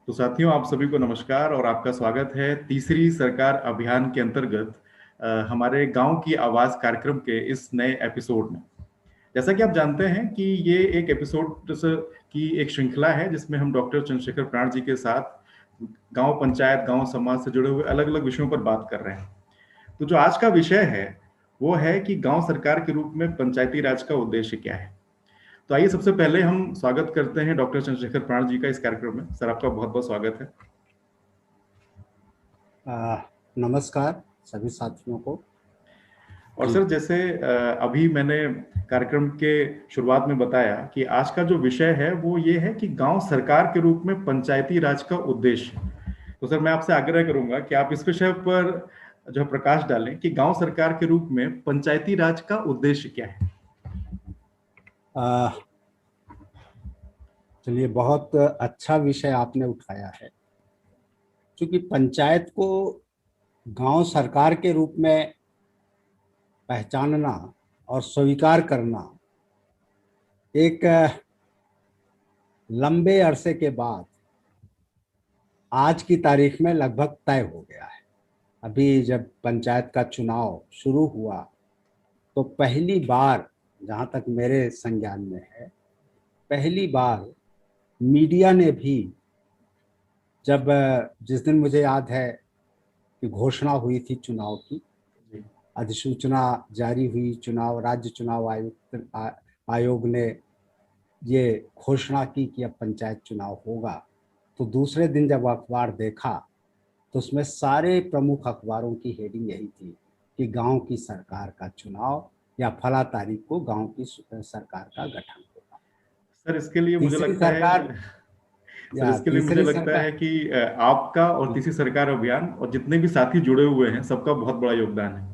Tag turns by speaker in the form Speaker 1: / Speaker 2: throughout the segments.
Speaker 1: तो साथियों, आप सभी को नमस्कार और आपका स्वागत है तीसरी सरकार अभियान के अंतर्गत हमारे गांव की आवाज कार्यक्रम के इस नए एपिसोड में। जैसा कि आप जानते हैं कि ये एक एपिसोड की एक श्रृंखला है जिसमें हम डॉक्टर चंद्रशेखर प्राण जी के साथ गांव पंचायत, गांव समाज से जुड़े हुए अलग अलग विषयों पर बात कर रहे हैं। तो जो आज का विषय है वो है कि गांव सरकार के रूप में पंचायती राज का उद्देश्य क्या है। तो आइए सबसे पहले हम स्वागत करते हैं डॉक्टर चंद्रशेखर प्राण जी का इस कार्यक्रम में। सर, आपका बहुत बहुत स्वागत है।
Speaker 2: नमस्कार सभी साथियों को।
Speaker 1: और सर, जैसे अभी मैंने कार्यक्रम के शुरुआत में बताया कि आज का जो विषय है वो ये है कि गांव सरकार के रूप में पंचायती राज का उद्देश्य। तो सर, मैं आपसे आग्रह करूंगा कि आप इस विषय पर जो है प्रकाश डालें कि गांव सरकार के रूप में पंचायती राज का उद्देश्य क्या है।
Speaker 2: चलिए, बहुत अच्छा विषय आपने उठाया है। क्योंकि पंचायत को गांव सरकार के रूप में पहचानना और स्वीकार करना एक लंबे अरसे के बाद आज की तारीख में लगभग तय हो गया है। अभी जब पंचायत का चुनाव शुरू हुआ तो पहली बार, जहां तक मेरे संज्ञान में है, पहली बार मीडिया ने भी, जब जिस दिन मुझे याद है कि घोषणा हुई थी चुनाव की, अधिसूचना जारी हुई, चुनाव राज्य चुनाव आयोग ने ये घोषणा की कि अब पंचायत चुनाव होगा, तो दूसरे दिन जब अखबार देखा तो उसमें सारे प्रमुख अखबारों की हेडिंग यही थी कि गांव की सरकार का चुनाव या फला तारीख को गांव की सरकार का गठन होगा।
Speaker 1: सर, इसके लिए मुझे
Speaker 2: तीसरी
Speaker 1: लगता है
Speaker 2: सरकार
Speaker 1: सर इसके लिए मुझे लगता है कि आपका और तीसरी सरकार अभियान और जितने भी साथी जुड़े हुए हैं सबका बहुत बड़ा योगदान है।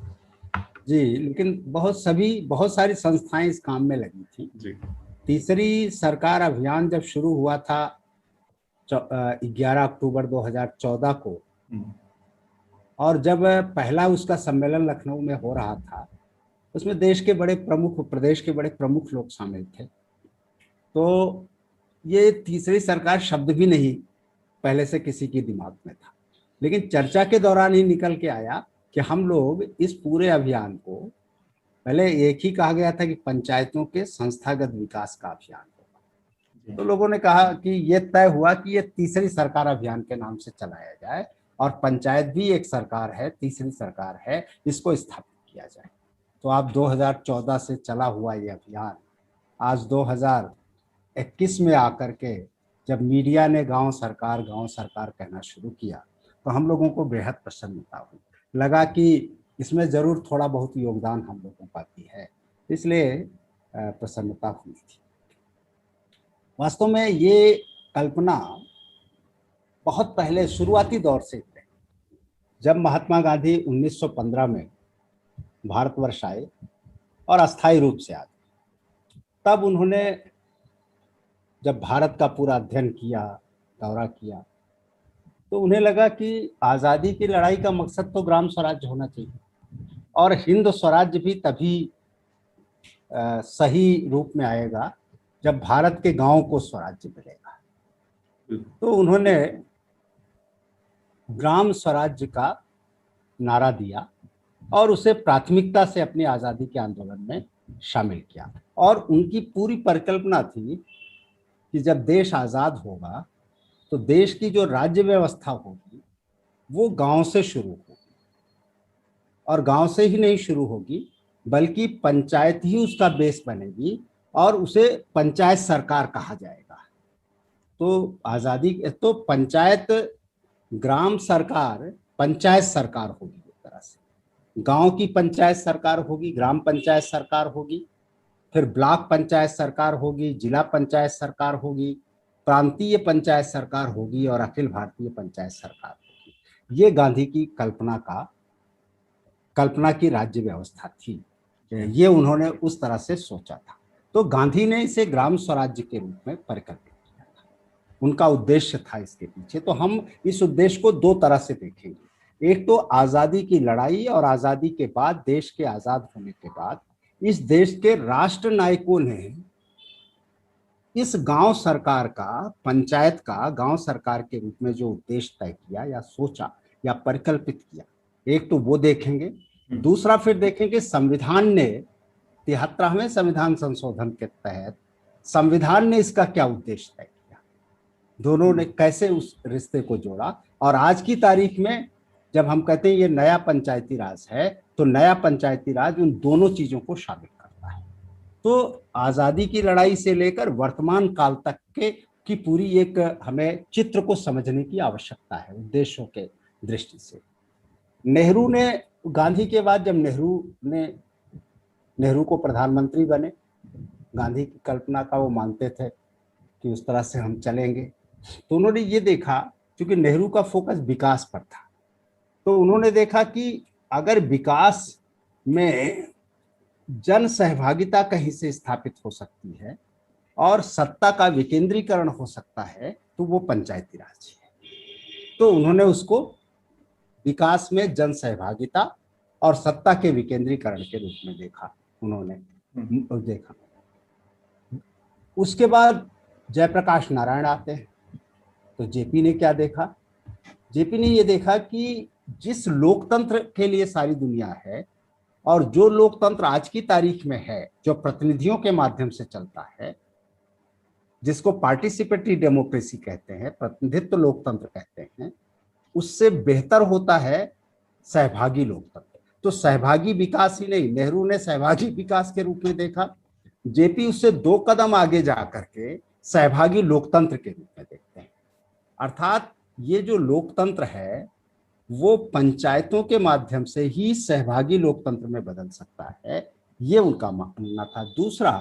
Speaker 2: जी, लेकिन बहुत सारी संस्थाएं इस काम में लगी थी
Speaker 1: जी।
Speaker 2: तीसरी सरकार अभियान जब शुरू हुआ था 11 अक्टूबर 2014 को, और जब पहला उसका सम्मेलन लखनऊ में हो रहा था, उसमें प्रदेश के बड़े प्रमुख लोग शामिल थे। तो ये तीसरी सरकार शब्द भी नहीं पहले से किसी के दिमाग में था, लेकिन चर्चा के दौरान ही निकल के आया कि हम लोग इस पूरे अभियान को, पहले एक ही कहा गया था कि पंचायतों के संस्थागत विकास का अभियान होगा, तो लोगों ने कहा कि ये तय हुआ कि ये तीसरी सरकार अभियान के नाम से चलाया जाए और पंचायत भी एक सरकार है, तीसरी सरकार है, इसको स्थापित किया जाए। तो आप 2014 से चला हुआ ये अभियान आज 2021 में आकर के जब मीडिया ने गांव सरकार कहना शुरू किया तो हम लोगों को बेहद प्रसन्नता हुई। लगा कि इसमें जरूर थोड़ा बहुत योगदान हम लोगों का भी है, इसलिए प्रसन्नता हुई थी। वास्तव में ये कल्पना बहुत पहले शुरुआती दौर से है। जब महात्मा गांधी 1915 में भारतवर्ष आए और अस्थायी रूप से आए, तब उन्होंने जब भारत का पूरा अध्ययन किया, दौरा किया, तो उन्हें लगा कि आज़ादी की लड़ाई का मकसद तो ग्राम स्वराज्य होना चाहिए और हिंद स्वराज्य भी तभी सही रूप में आएगा जब भारत के गांव को स्वराज्य मिलेगा। तो उन्होंने ग्राम स्वराज्य का नारा दिया और उसे प्राथमिकता से अपनी आज़ादी के आंदोलन में शामिल किया। और उनकी पूरी परिकल्पना थी कि जब देश आज़ाद होगा तो देश की जो राज्य व्यवस्था होगी वो गांव से शुरू होगी, और गांव से ही नहीं शुरू होगी बल्कि पंचायत ही उसका बेस बनेगी और उसे पंचायत सरकार कहा जाएगा। तो आज़ादी तो पंचायत, ग्राम सरकार पंचायत सरकार होगी, एक तरह से गांव की पंचायत सरकार होगी, ग्राम पंचायत सरकार होगी, फिर ब्लॉक पंचायत सरकार होगी, जिला पंचायत सरकार होगी, प्रांतीय पंचायत सरकार होगी और अखिल भारतीय पंचायत सरकार होगी। ये गांधी की कल्पना की राज्य व्यवस्था थी। ये उन्होंने उस तरह से सोचा था। तो गांधी ने इसे ग्राम स्वराज्य के रूप में परिकल्पित किया था, उनका उद्देश्य था इसके पीछे। तो हम इस उद्देश्य को दो तरह से देखेंगे। एक तो आज़ादी की लड़ाई और आज़ादी के बाद, देश के आज़ाद होने के बाद इस देश के राष्ट्र नायकों ने इस गांव सरकार का, पंचायत का गांव सरकार के रूप में जो उद्देश्य तय किया या सोचा या परिकल्पित किया, एक तो वो देखेंगे। दूसरा फिर देखेंगे संविधान ने 73वें संविधान संशोधन के तहत संविधान ने इसका क्या उद्देश्य तय किया, दोनों ने कैसे उस रिश्ते को जोड़ा। और आज की तारीख में जब हम कहते हैं ये नया पंचायती राज है, तो नया पंचायती राज उन दोनों चीजों को शामिल करता है। तो आजादी की लड़ाई से लेकर वर्तमान काल तक के की पूरी एक हमें चित्र को समझने की आवश्यकता है उद्देश्यों के दृष्टि से। नेहरू ने, गांधी के बाद जब नेहरू को प्रधानमंत्री बने, गांधी की कल्पना का वो मानते थे कि उस तरह से हम चलेंगे, तो उन्होंने ये देखा, क्योंकि नेहरू का फोकस विकास पर था, तो उन्होंने देखा कि अगर विकास में जन सहभागिता कहीं से स्थापित हो सकती है और सत्ता का विकेंद्रीकरण हो सकता है, तो वो पंचायती राज है। तो उन्होंने उसको विकास में जन सहभागिता और सत्ता के विकेंद्रीकरण के रूप में देखा, उन्होंने देखा। उसके बाद जयप्रकाश नारायण आते हैं, तो जेपी ने क्या देखा? जेपी ने ये देखा कि जिस लोकतंत्र के लिए सारी दुनिया है और जो लोकतंत्र आज की तारीख में है, जो प्रतिनिधियों के माध्यम से चलता है, जिसको पार्टिसिपेटरी डेमोक्रेसी कहते हैं, प्रतिनिधित्व लोकतंत्र कहते हैं, उससे बेहतर होता है सहभागी लोकतंत्र। तो सहभागी विकास ही नहीं, नेहरू ने सहभागी विकास के रूप में देखा, जेपी उससे 2 कदम आगे जाकर के सहभागी लोकतंत्र के रूप में देखते हैं। अर्थात ये जो लोकतंत्र है वो पंचायतों के माध्यम से ही सहभागी लोकतंत्र में बदल सकता है, ये उनका मानना था। दूसरा,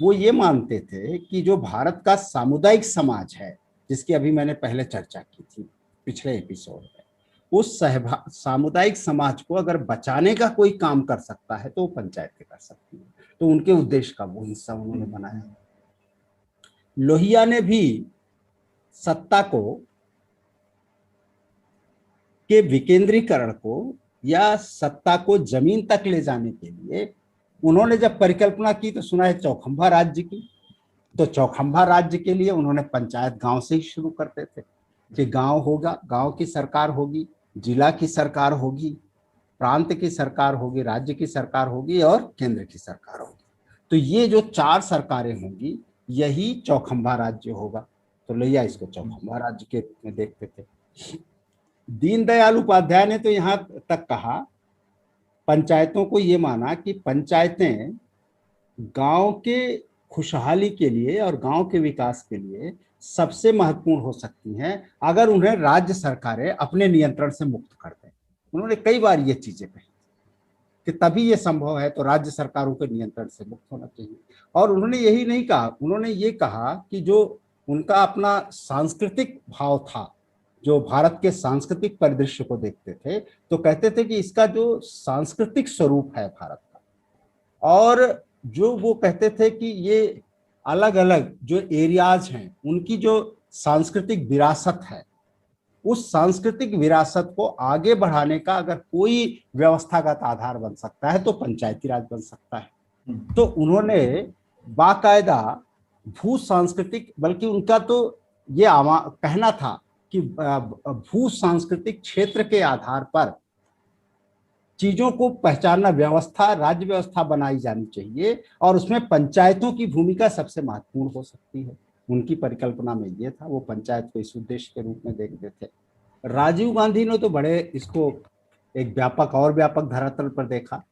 Speaker 2: वो ये मानते थे कि जो भारत का सामुदायिक समाज है, जिसकी अभी मैंने पहले चर्चा की थी पिछले एपिसोड में, उस सामुदायिक समाज को अगर बचाने का कोई काम कर सकता है तो वो पंचायतें कर सकती है। तो उनके उद्देश्य का वो हिस्सा उन्होंने बनाया। लोहिया ने भी सत्ता को के विकेंद्रीकरण को या सत्ता को जमीन तक ले जाने के लिए उन्होंने जब परिकल्पना की, तो सुना है चौखंबा राज्य की। तो चौखंबा राज्य के लिए उन्होंने पंचायत गांव से ही शुरू करते थे कि गांव होगा, गांव की सरकार होगी, जिला की सरकार होगी, प्रांत की सरकार होगी, राज्य की सरकार होगी और केंद्र की सरकार होगी। तो ये जो 4 सरकारें होंगी, यही चौखंबा राज्य होगा। तो लोहिया इसको चौखंबा राज्य के रूप में देखते थे। दीनदयाल उपाध्याय ने तो यहां तक कहा, पंचायतों को ये माना कि पंचायतें गांव के खुशहाली के लिए और गांव के विकास के लिए सबसे महत्वपूर्ण हो सकती हैं अगर उन्हें राज्य सरकारें अपने नियंत्रण से मुक्त कर दें। उन्होंने कई बार ये चीजें कही कि तभी ये संभव है, तो राज्य सरकारों के नियंत्रण से मुक्त होना चाहिए। और उन्होंने यही नहीं कहा, उन्होंने ये कहा कि जो उनका अपना सांस्कृतिक भाव था, जो भारत के सांस्कृतिक परिदृश्य को देखते थे, तो कहते थे कि इसका जो सांस्कृतिक स्वरूप है भारत का, और जो वो कहते थे कि ये अलग अलग जो एरियाज हैं उनकी जो सांस्कृतिक विरासत है, उस सांस्कृतिक विरासत को आगे बढ़ाने का अगर कोई व्यवस्थागत आधार बन सकता है तो पंचायती राज बन सकता है। तो उन्होंने बाकायदा भू सांस्कृतिक, बल्कि उनका तो ये कहना था कि भू सांस्कृतिक क्षेत्र के आधार पर चीजों को पहचानना, व्यवस्था, राज्य व्यवस्था बनाई जानी चाहिए और उसमें पंचायतों की भूमिका सबसे महत्वपूर्ण हो सकती है। उनकी परिकल्पना में ये था, वो पंचायत को इस उद्देश्य के रूप में देखते थे। राजीव गांधी ने तो बड़े इसको एक व्यापक धरातल पर देखा।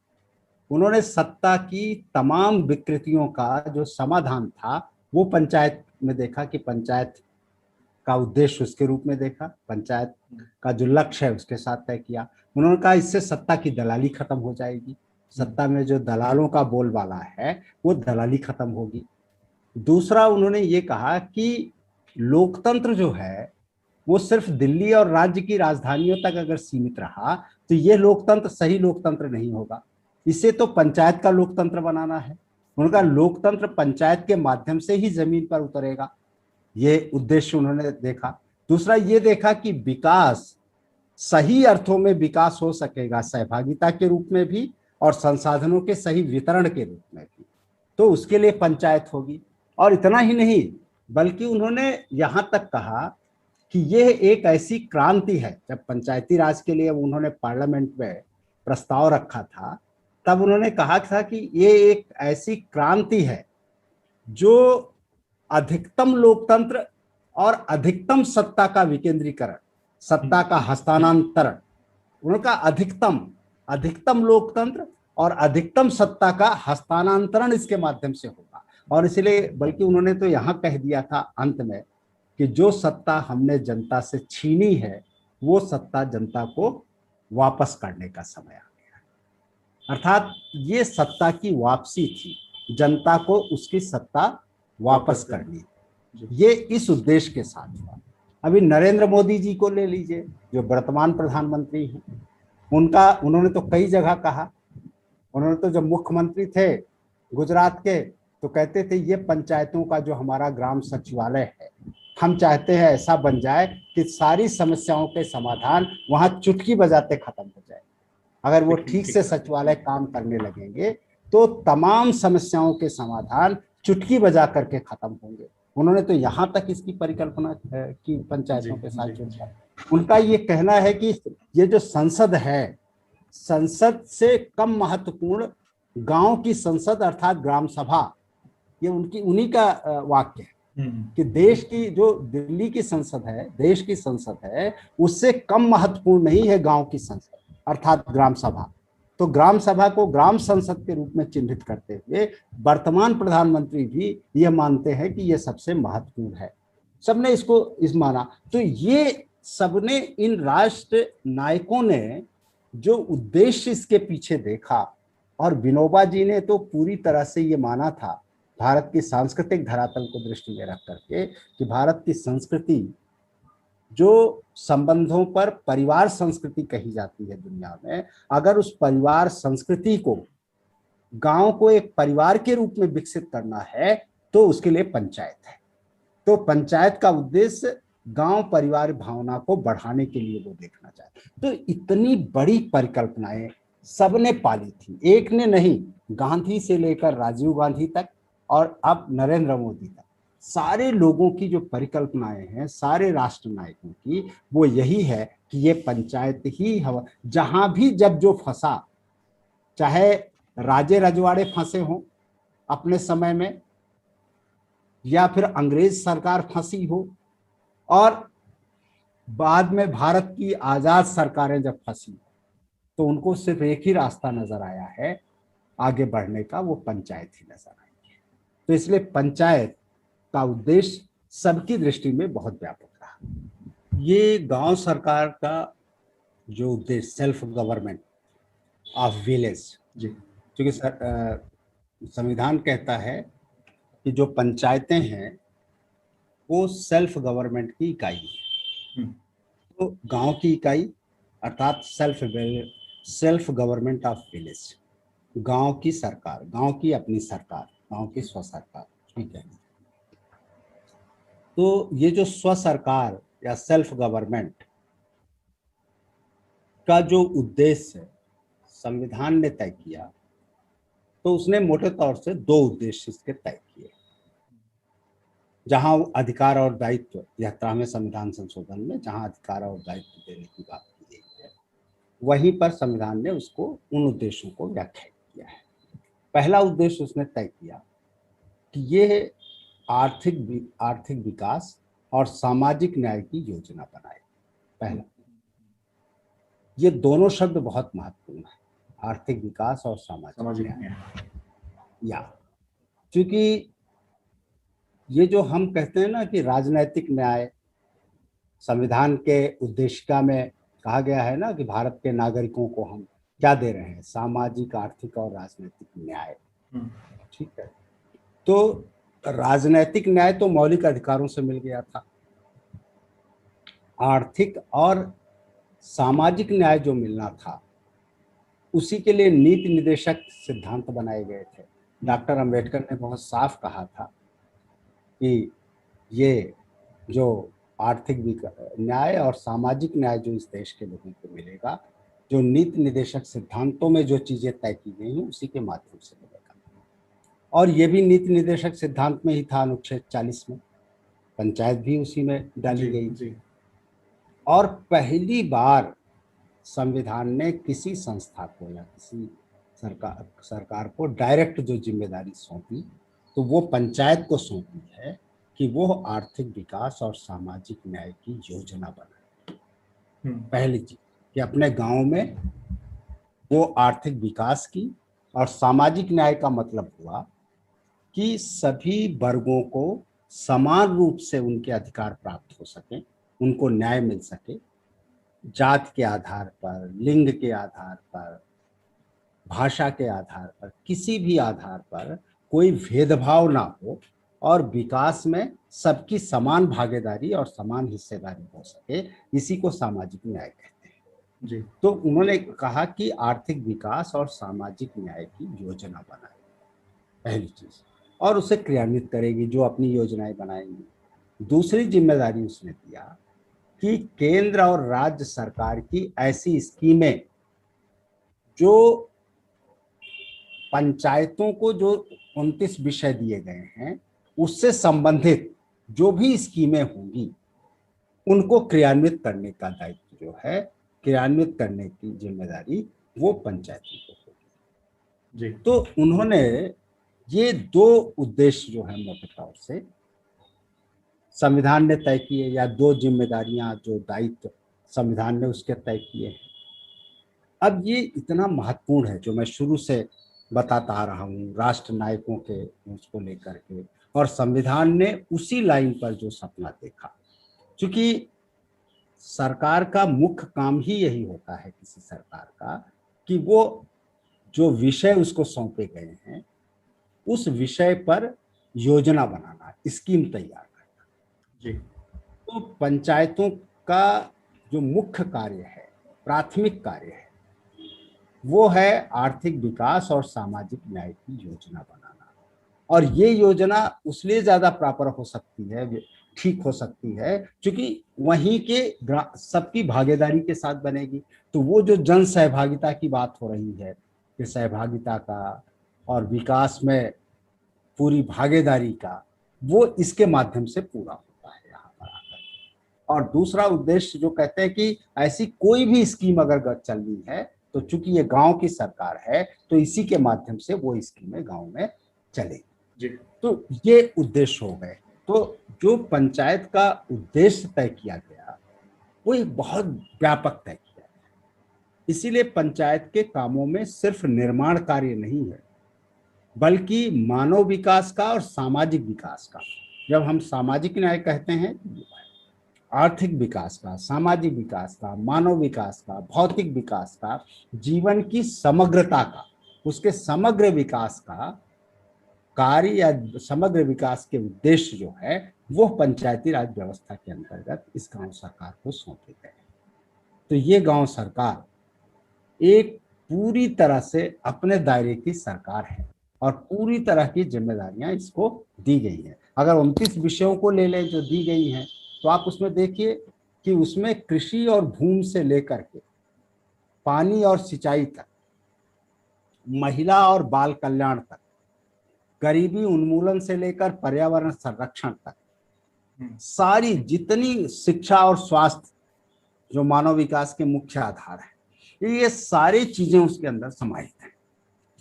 Speaker 2: उन्होंने सत्ता की तमाम विकृतियों का जो समाधान था वो पंचायत में देखा, कि पंचायत का उद्देश्य उसके रूप में देखा, पंचायत का जो लक्ष्य है उसके साथ तय किया। उन्होंने कहा इससे सत्ता की दलाली खत्म हो जाएगी, सत्ता में जो दलालों का बोलबाला है वो दलाली खत्म होगी। दूसरा, उन्होंने ये कहा कि लोकतंत्र जो है वो सिर्फ दिल्ली और राज्य की राजधानियों तक अगर सीमित रहा तो ये लोकतंत्र सही लोकतंत्र नहीं होगा, इसे तो पंचायत का लोकतंत्र बनाना है। उनका लोकतंत्र पंचायत के माध्यम से ही जमीन पर उतरेगा, ये उद्देश्य उन्होंने देखा। दूसरा ये देखा कि विकास, सही अर्थों में विकास हो सकेगा सहभागिता के रूप में भी और संसाधनों के सही वितरण के रूप में भी, तो उसके लिए पंचायत होगी। और इतना ही नहीं, बल्कि उन्होंने यहाँ तक कहा कि यह एक ऐसी क्रांति है। जब पंचायती राज के लिए उन्होंने पार्लियामेंट में प्रस्ताव रखा था, तब उन्होंने कहा था कि ये एक ऐसी क्रांति है जो अधिकतम लोकतंत्र और अधिकतम सत्ता का विकेंद्रीकरण, सत्ता का हस्तांतरण, उनका अधिकतम लोकतंत्र और अधिकतम सत्ता का हस्तांतरण इसके माध्यम से होगा। और इसलिए बल्कि उन्होंने तो यहाँ कह दिया था अंत में कि जो सत्ता हमने जनता से छीनी है वो सत्ता जनता को वापस करने का समय आ गया। अर्थात ये सत्ता की वापसी थी, जनता को उसकी सत्ता वापस करनी, ये इस उद्देश्य के साथ हुआ। अभी नरेंद्र मोदी जी को ले लीजिए, जो वर्तमान प्रधानमंत्री हैं, उन्होंने तो कई जगह कहा। उन्होंने तो जब मुख्यमंत्री थे गुजरात के, तो कहते थे ये पंचायतों का जो हमारा ग्राम सचिवालय है, हम चाहते हैं ऐसा बन जाए कि सारी समस्याओं के समाधान वहां चुटकी बजाते खत्म हो जाए। अगर वो ठीक से सचिवालय काम करने लगेंगे तो तमाम समस्याओं के समाधान चुटकी बजा करके खत्म होंगे। उन्होंने तो यहाँ तक इसकी परिकल्पना की पंचायतों के साथ जुड़कर। उनका ये कहना है कि ये जो संसद है, संसद से कम महत्वपूर्ण गांव की संसद अर्थात ग्राम सभा, ये उन्हीं का वाक्य है कि देश की जो दिल्ली की संसद है, देश की संसद है, उससे कम महत्वपूर्ण नहीं है गांव की संसद अर्थात ग्राम सभा। तो ग्राम सभा को ग्राम संसद के रूप में चिन्हित करते हुए वर्तमान प्रधानमंत्री भी यह मानते हैं कि यह सबसे महत्वपूर्ण है। सबने इसको माना। तो ये सबने, इन राष्ट्र नायकों ने जो उद्देश्य इसके पीछे देखा, और विनोबा जी ने तो पूरी तरह से ये माना था भारत की सांस्कृतिक धरातल को दृष्टि में रख करके कि भारत की संस्कृति जो संबंधों पर परिवार संस्कृति कही जाती है दुनिया में, अगर उस परिवार संस्कृति को, गांव को एक परिवार के रूप में विकसित करना है तो उसके लिए पंचायत है। तो पंचायत का उद्देश्य गांव परिवार भावना को बढ़ाने के लिए वो देखना चाहते। तो इतनी बड़ी परिकल्पनाएं सबने पाली थी, एक ने नहीं, गांधी से लेकर राजीव गांधी तक और अब नरेंद्र मोदी तक, सारे लोगों की जो परिकल्पनाएं हैं, सारे राष्ट्र नायकों की, वो यही है कि ये पंचायत ही हवा। जहां भी जब जो फंसा, चाहे राजे रजवाड़े फंसे हों अपने समय में, या फिर अंग्रेज सरकार फंसी हो, और बाद में भारत की आजाद सरकारें जब फंसी, तो उनको सिर्फ एक ही रास्ता नजर आया है आगे बढ़ने का, वो पंचायत ही नजर आई है। तो इसलिए पंचायत का उद्देश्य सबकी दृष्टि में बहुत व्यापक रहा। ये गांव सरकार का जो उद्देश्य, सेल्फ गवर्नमेंट ऑफ विलेज, क्योंकि संविधान कहता है कि जो पंचायतें हैं वो सेल्फ गवर्नमेंट की इकाई है। तो गांव की इकाई अर्थात सेल्फ गवर्नमेंट ऑफ विलेज, गांव की सरकार, गांव की अपनी सरकार, गांव की स्व सरकार, ठीक है। तो ये जो स्व सरकार या सेल्फ गवर्नमेंट का जो उद्देश्य संविधान ने तय किया, तो उसने मोटे तौर से दो उद्देश्य इसके तय किए। जहां अधिकार और दायित्व, 73वें संविधान संशोधन में जहां अधिकार और दायित्व देने की बात की गई है, वहीं पर संविधान ने उसको, उन उद्देश्यों को व्याख्यायित किया है। पहला उद्देश्य उसने तय किया कि ये आर्थिक विकास और सामाजिक न्याय की योजना बनाए। पहला, ये दोनों शब्द बहुत महत्वपूर्ण है, आर्थिक विकास और सामाजिक न्याय। या क्योंकि ये जो हम कहते हैं ना कि राजनैतिक न्याय, संविधान के उद्देशिका में कहा गया है ना कि भारत के नागरिकों को हम क्या दे रहे हैं, सामाजिक, आर्थिक और राजनीतिक न्याय, ठीक है। तो राजनैतिक न्याय तो मौलिक अधिकारों से मिल गया था, आर्थिक और सामाजिक न्याय जो मिलना था उसी के लिए नीति निर्देशक सिद्धांत बनाए गए थे। डॉक्टर अंबेडकर ने बहुत साफ कहा था कि ये जो आर्थिक न्याय और सामाजिक न्याय जो इस देश के लोगों को मिलेगा, जो नीति निर्देशक सिद्धांतों में जो चीजें तय की गई हैं उसी के माध्यम से मिलेगा। और ये भी नीति निर्देशक सिद्धांत में ही था, अनुच्छेद 40 में, पंचायत भी उसी में डाली
Speaker 1: जी,
Speaker 2: गई।
Speaker 1: जी।
Speaker 2: और पहली बार संविधान ने किसी संस्था को या किसी सरकार को डायरेक्ट जो जिम्मेदारी सौंपी तो वो पंचायत को सौंपी है कि वो आर्थिक विकास और सामाजिक न्याय की योजना बनाए। पहली चीज कि अपने गांव में वो आर्थिक विकास की, और सामाजिक न्याय का मतलब हुआ कि सभी वर्गों को समान रूप से उनके अधिकार प्राप्त हो सके, उनको न्याय मिल सके, जात के आधार पर, लिंग के आधार पर, भाषा के आधार पर, किसी भी आधार पर कोई भेदभाव ना हो और विकास में सबकी समान भागीदारी और समान हिस्सेदारी हो सके, इसी को सामाजिक न्याय कहते हैं।
Speaker 1: जी।
Speaker 2: तो उन्होंने कहा कि आर्थिक विकास और सामाजिक न्याय की योजना बनाए, पहली चीज, और उसे क्रियान्वित करेगी जो अपनी योजनाएं बनाएंगी। दूसरी जिम्मेदारी उसने दिया कि केंद्र और राज्य सरकार की ऐसी स्कीमें जो पंचायतों को जो 29 विषय दिए गए हैं उससे संबंधित जो भी स्कीमें होंगी उनको क्रियान्वित करने का दायित्व जो है, क्रियान्वित करने की जिम्मेदारी वो पंचायतों को होगी।
Speaker 1: जी।
Speaker 2: तो उन्होंने ये दो उद्देश्य जो है मोटे तौर से संविधान ने तय किए, या दो जिम्मेदारियां जो दायित्व संविधान ने उसके तय किए हैं। अब ये इतना महत्वपूर्ण है जो मैं शुरू से बताता आ रहा हूँ राष्ट्र नायकों के उसको लेकर के, और संविधान ने उसी लाइन पर जो सपना देखा, क्योंकि सरकार का मुख्य काम ही यही होता है किसी सरकार का कि वो जो विषय उसको सौंपे गए हैं उस विषय पर योजना बनाना, स्कीम तैयार करना।
Speaker 1: जी।
Speaker 2: तो पंचायतों का जो मुख्य कार्य है, प्राथमिक कार्य है, वो है आर्थिक विकास और सामाजिक न्याय की योजना बनाना। और ये योजना उसलिए ज्यादा प्रॉपर हो सकती है, ठीक हो सकती है, क्योंकि वहीं के सबकी भागीदारी के साथ बनेगी। तो वो जो जन सहभागिता की बात हो रही है कि सहभागिता का और विकास में पूरी भागीदारी का, वो इसके माध्यम से पूरा होता है यहाँ पर आकर। और दूसरा उद्देश्य जो कहते हैं कि ऐसी कोई भी स्कीम अगर चल रही है तो चूंकि ये गांव की सरकार है तो इसी के माध्यम से वो स्कीमें गांव में चलेगी। तो ये उद्देश्य हो गए। तो जो पंचायत का उद्देश्य तय किया गया वो एक बहुत व्यापक तय किया गया। इसीलिए पंचायत के कामों में सिर्फ निर्माण कार्य नहीं है बल्कि मानव विकास का और सामाजिक विकास का। जब हम सामाजिक न्याय कहते हैं, आर्थिक विकास का, सामाजिक विकास का, मानव विकास का, भौतिक विकास का, जीवन की समग्रता का, उसके समग्र विकास का कार्य या समग्र विकास के उद्देश्य जो है वो पंचायती राज व्यवस्था के अंतर्गत इस गांव सरकार को सौंपे गए। तो ये गांव सरकार एक पूरी तरह से अपने दायरे की सरकार है और पूरी तरह की जिम्मेदारियां इसको दी गई हैं। अगर 29 विषयों को ले लें जो दी गई हैं तो आप उसमें देखिए कि उसमें कृषि और भूमि से लेकर के पानी और सिंचाई तक, महिला और बाल कल्याण तक, गरीबी उन्मूलन से लेकर पर्यावरण संरक्षण तक, सारी जितनी शिक्षा और स्वास्थ्य जो मानव विकास के मुख्य आधार है, ये सारी चीजें उसके अंदर समाहित हैं।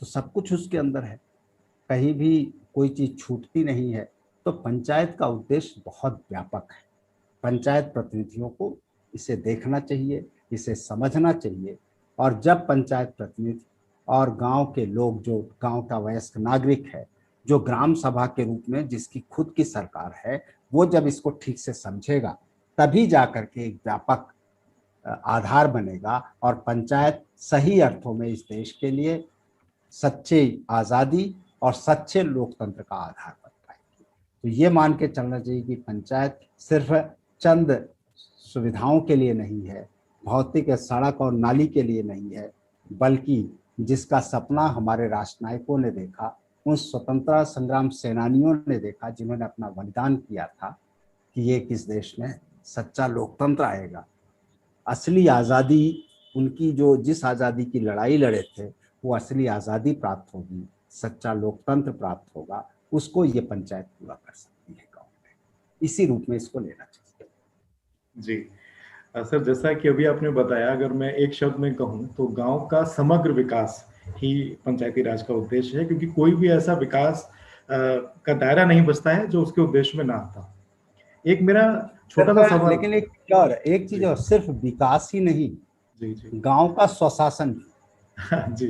Speaker 2: तो सब कुछ उसके अंदर है, कहीं भी कोई चीज छूटती नहीं है। तो पंचायत का उद्देश्य बहुत व्यापक है। पंचायत प्रतिनिधियों को इसे देखना चाहिए, इसे समझना चाहिए। और जब पंचायत प्रतिनिधि और गांव के लोग, जो गांव का वयस्क नागरिक है, जो ग्राम सभा के रूप में जिसकी खुद की सरकार है, वो जब इसको ठीक से समझेगा तभी जाकर के एक व्यापक आधार बनेगा और पंचायत सही अर्थों में इस देश के लिए सच्ची आज़ादी और सच्चे लोकतंत्र का आधार बन पाएगी। तो ये मान के चलना चाहिए कि पंचायत सिर्फ चंद सुविधाओं के लिए नहीं है, भौतिक सड़क और नाली के लिए नहीं है, बल्कि जिसका सपना हमारे राष्ट्रनायकों ने देखा, उन स्वतंत्रता संग्राम सेनानियों ने देखा जिन्होंने अपना बलिदान किया था कि ये किस देश में सच्चा लोकतंत्र आएगा, असली आज़ादी, उनकी जो जिस आज़ादी की लड़ाई लड़े थे वो असली आज़ादी प्राप्त होगी, सच्चा लोकतंत्र प्राप्त होगा, उसको ये पंचायत पूरा कर सकती है गाँव में। इसी रूप में इसको लेना चाहिए।
Speaker 1: जी सर, जैसा कि अभी आपने बताया, अगर मैं एक शब्द में कहूँ तो गांव का समग्र विकास ही पंचायती राज का उद्देश्य है, क्योंकि कोई भी ऐसा विकास का दायरा नहीं बचता है जो उसके उद्देश्य में ना आता। एक मेरा छोटा सा सवाल,
Speaker 2: लेकिन एक चीज और, सिर्फ विकास ही नहीं,
Speaker 1: जी जी
Speaker 2: गांव का स्वशासन भी।
Speaker 1: जी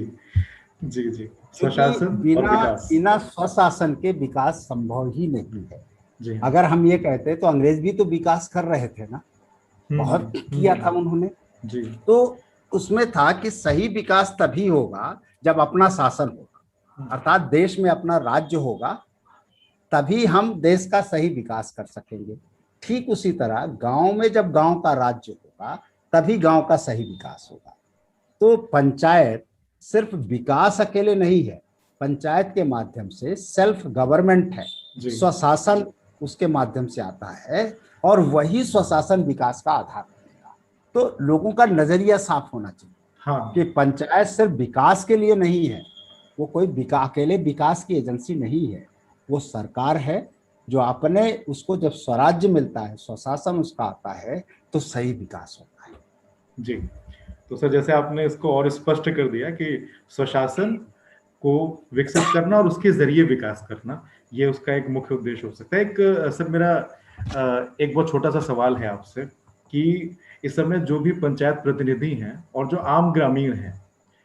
Speaker 1: जी जी,
Speaker 2: क्योंकि
Speaker 1: स्वशासन और
Speaker 2: बिना
Speaker 1: विकास।
Speaker 2: बिना स्वशासन के विकास संभव ही नहीं है।
Speaker 1: जी हाँ।
Speaker 2: अगर हम ये कहते तो अंग्रेज भी तो विकास कर रहे थे ना, बहुत किया था
Speaker 1: हम्म,
Speaker 2: उन्होंने।
Speaker 1: जी
Speaker 2: तो उसमें था कि सही विकास तभी होगा जब अपना शासन होगा, अर्थात देश में अपना राज्य होगा, तभी हम देश का सही विकास कर सकेंगे। ठीक उसी तरह गांव में जब गांव का राज्य होगा तभी गांव का सही विकास होगा। तो पंचायत सिर्फ विकास अकेले नहीं है, पंचायत के माध्यम से सेल्फ गवर्नमेंट है,
Speaker 1: जी
Speaker 2: स्वशासन उसके माध्यम से आता है, और वही स्वशासन विकास का आधार बनेगा। तो लोगों का नजरिया साफ होना चाहिए
Speaker 1: हाँ।
Speaker 2: कि पंचायत सिर्फ विकास के लिए नहीं है, वो कोई अकेले विकास की एजेंसी नहीं है, वो सरकार है जो अपने उसको जब स्वराज्य मिलता है, स्वशासन उसका आता है, तो सही विकास होता है।
Speaker 1: जी, तो सर जैसे आपने इसको और स्पष्ट कर दिया कि स्वशासन को विकसित करना और उसके जरिए विकास करना, ये उसका एक मुख्य उद्देश्य हो सकता है। एक सर मेरा एक बहुत छोटा सा सवाल है आपसे कि इस समय जो भी पंचायत प्रतिनिधि हैं और जो आम ग्रामीण हैं,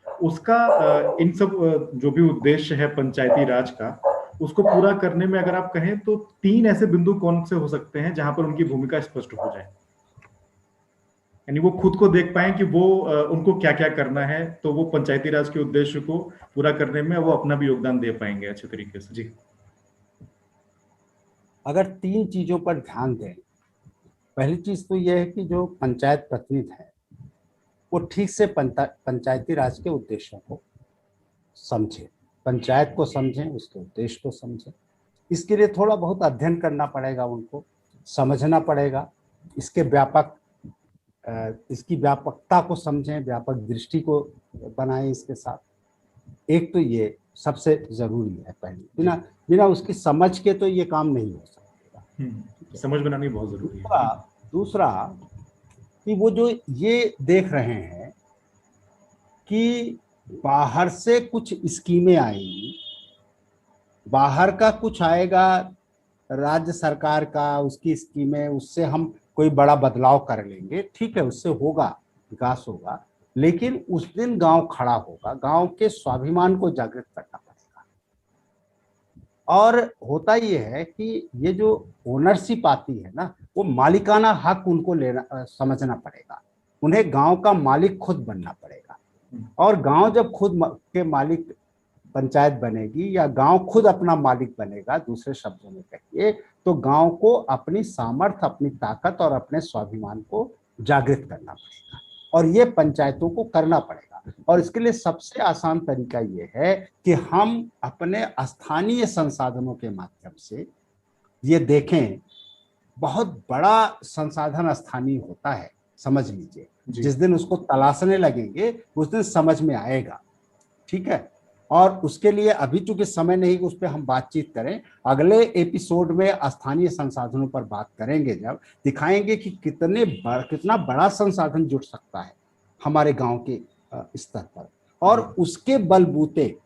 Speaker 1: उसका इन सब जो भी उद्देश्य है पंचायती राज का, उसको पूरा करने में अगर आप कहें तो 3 ऐसे बिंदु कौन से हो सकते हैं जहां पर उनकी भूमिका स्पष्ट हो जाए, यानी वो खुद को देख पाए कि वो उनको क्या क्या करना है, तो वो पंचायती राज के उद्देश्य को पूरा करने में वो अपना भी योगदान दे पाएंगे अच्छे तरीके से। जी,
Speaker 2: अगर 3 चीजों पर ध्यान दें, पहली चीज तो यह है कि जो पंचायत प्रतिनिधि है वो ठीक से पंचायती राज के उद्देश्यों को समझे, पंचायत को समझें, उसके उद्देश्य को समझें। इसके लिए थोड़ा बहुत अध्ययन करना पड़ेगा, उनको समझना पड़ेगा, इसके इसकी व्यापकता को समझें, व्यापक दृष्टि को बनाएं इसके साथ। एक तो ये सबसे जरूरी है पहले, बिना बिना उसकी समझ के तो ये काम नहीं हो सकता।
Speaker 1: समझ बनानी बहुत जरूरी है।
Speaker 2: दूसरा कि वो जो ये देख रहे हैं कि बाहर से कुछ स्कीमें आएंगी, बाहर का कुछ आएगा, राज्य सरकार का उसकी स्कीमें, उससे हम कोई बड़ा बदलाव कर लेंगे, ठीक है, उससे होगा, विकास होगा, लेकिन उस दिन गांव खड़ा होगा, गांव के स्वाभिमान को जागृत करना पड़ेगा। और होता ये है कि ये जो ओनरशिप आती है ना, वो मालिकाना हक उनको लेना समझना पड़ेगा, उन्हें गांव का मालिक खुद बनना पड़ेगा। और गांव जब खुद के मालिक पंचायत बनेगी या गांव खुद अपना मालिक बनेगा, दूसरे शब्दों में कहिए तो गांव को अपनी सामर्थ्य, अपनी ताकत और अपने स्वाभिमान को जागृत करना पड़ेगा, और ये पंचायतों को करना पड़ेगा। और इसके लिए सबसे आसान तरीका ये है कि हम अपने स्थानीय संसाधनों के माध्यम से ये देखें। बहुत बड़ा संसाधन स्थानीय होता है, समझ लीजिए, जिस दिन उसको तलाशने लगेंगे उस दिन समझ में आएगा, ठीक है। और उसके लिए अभी चूंकि समय नहीं कि उस पर हम बातचीत करें, अगले एपिसोड में स्थानीय संसाधनों पर बात करेंगे, जब दिखाएंगे कि कितना बड़ा संसाधन जुट सकता है हमारे गांव के स्तर पर, और उसके बलबूते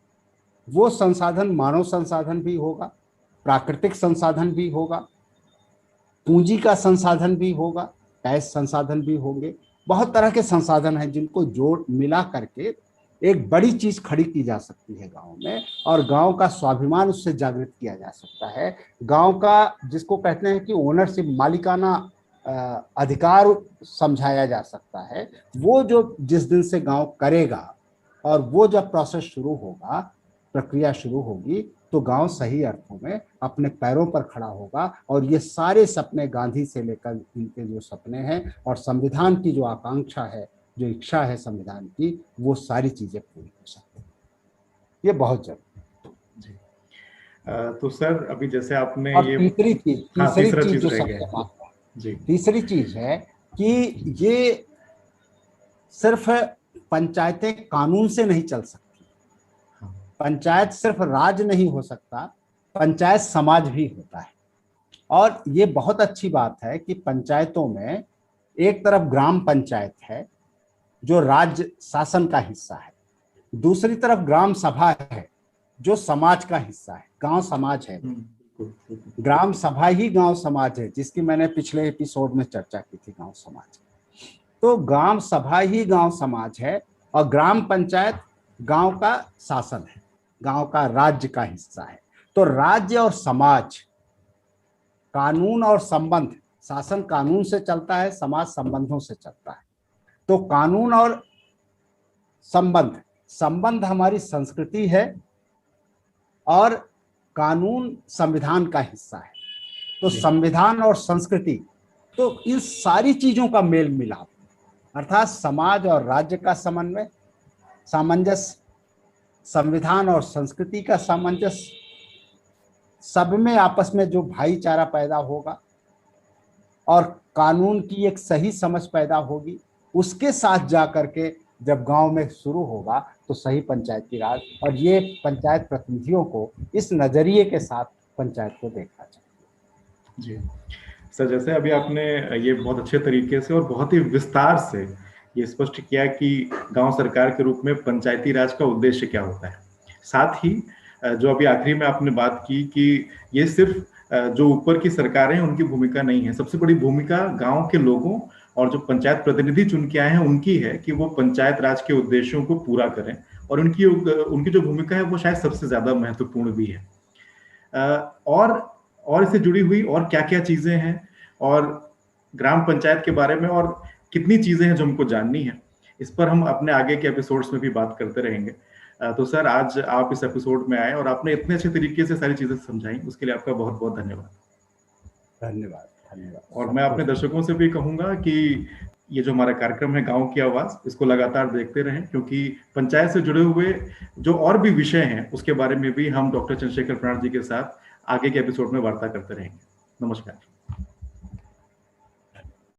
Speaker 2: वो संसाधन मानव संसाधन भी होगा, प्राकृतिक संसाधन भी होगा, पूंजी का संसाधन भी होगा, कैश संसाधन भी होंगे, बहुत तरह के संसाधन हैं जिनको जोड़ मिला करके एक बड़ी चीज खड़ी की जा सकती है गांव में, और गांव का स्वाभिमान उससे जागृत किया जा सकता है। गांव का, जिसको कहते हैं कि ओनरशिप, मालिकाना अधिकार समझाया जा सकता है। वो जो जिस दिन से गांव करेगा और वो जब प्रोसेस शुरू होगा, प्रक्रिया शुरू होगी, तो गांव सही अर्थों में अपने पैरों पर खड़ा होगा, और ये सारे सपने गांधी से लेकर इनके जो सपने हैं और संविधान की जो आकांक्षा है, जो इच्छा है संविधान की, वो सारी चीजें पूरी हो सकती है। ये बहुत जरूरी
Speaker 1: है। तो सर अभी जैसे आपने
Speaker 2: और
Speaker 1: ये,
Speaker 2: तीसरी चीज जो सबसे
Speaker 1: जी,
Speaker 2: तीसरी चीज है कि ये सिर्फ पंचायतें कानून से नहीं चल सकती, पंचायत सिर्फ राज नहीं हो सकता, पंचायत समाज भी होता है। और ये बहुत अच्छी बात है कि पंचायतों में एक तरफ ग्राम पंचायत है जो राज्य शासन का हिस्सा है, दूसरी तरफ ग्राम सभा है जो समाज का हिस्सा है, गांव समाज है। ग्राम सभा ही गांव समाज है, जिसकी मैंने पिछले एपिसोड में चर्चा की थी, गांव समाज। तो ग्राम सभा ही गांव समाज है और ग्राम पंचायत गांव का शासन है, गांव का राज्य का हिस्सा है। तो राज्य और समाज, कानून और संबंध, शासन कानून से चलता है, समाज संबंधों से चलता है। तो कानून और संबंध, संबंध हमारी संस्कृति है और कानून संविधान का हिस्सा है। तो संविधान और संस्कृति, तो इन सारी चीजों का मेल मिलाप, अर्थात समाज और राज्य का समन्वय, सामंजस्य, संविधान और संस्कृति का सामंजस्य, सब में आपस में जो भाईचारा पैदा होगा और कानून की एक सही समझ पैदा होगी, उसके साथ जाकर के जब गांव में शुरू होगा तो सही पंचायती राज। और ये पंचायत प्रतिनिधियों को इस नजरिए के साथ पंचायत को देखना चाहिए।
Speaker 1: जी सर, जैसे अभी आपने ये बहुत अच्छे तरीके से और बहुत ही विस्तार से ये स्पष्ट किया कि गांव सरकार के रूप में पंचायती राज का उद्देश्य क्या होता है। साथ ही जो अभी आखिरी में आपने बात की कि ये सिर्फ जो ऊपर की सरकारें हैं उनकी भूमिका नहीं है, सबसे बड़ी भूमिका गांव के लोगों और जो पंचायत प्रतिनिधि चुन के आए हैं उनकी है कि वो पंचायत राज के उद्देश्यों को पूरा करें। और उनकी जो भूमिका है वो शायद सबसे ज्यादा महत्वपूर्ण भी है। और इससे जुड़ी हुई और क्या क्या चीजें हैं और ग्राम पंचायत के बारे में और कितनी चीजें हैं जो हमको जाननी है, इस पर हम अपने आगे के एपिसोड्स में भी बात करते रहेंगे। तो सर, आज आप इस एपिसोड में आए और आपने इतने अच्छे तरीके से सारी चीजें समझाई, उसके लिए आपका बहुत बहुत धन्यवाद।
Speaker 2: धन्यवाद, धन्यवाद।
Speaker 1: और मैं अपने दर्शकों से भी कहूंगा कि ये जो हमारा कार्यक्रम है गांव की आवाज, इसको लगातार देखते रहें, क्योंकि पंचायत से जुड़े हुए जो और भी विषय हैं उसके बारे में भी हम डॉक्टर चंद्रशेखर प्राण जी के साथ आगे के एपिसोड में वार्ता करते रहेंगे। नमस्कार।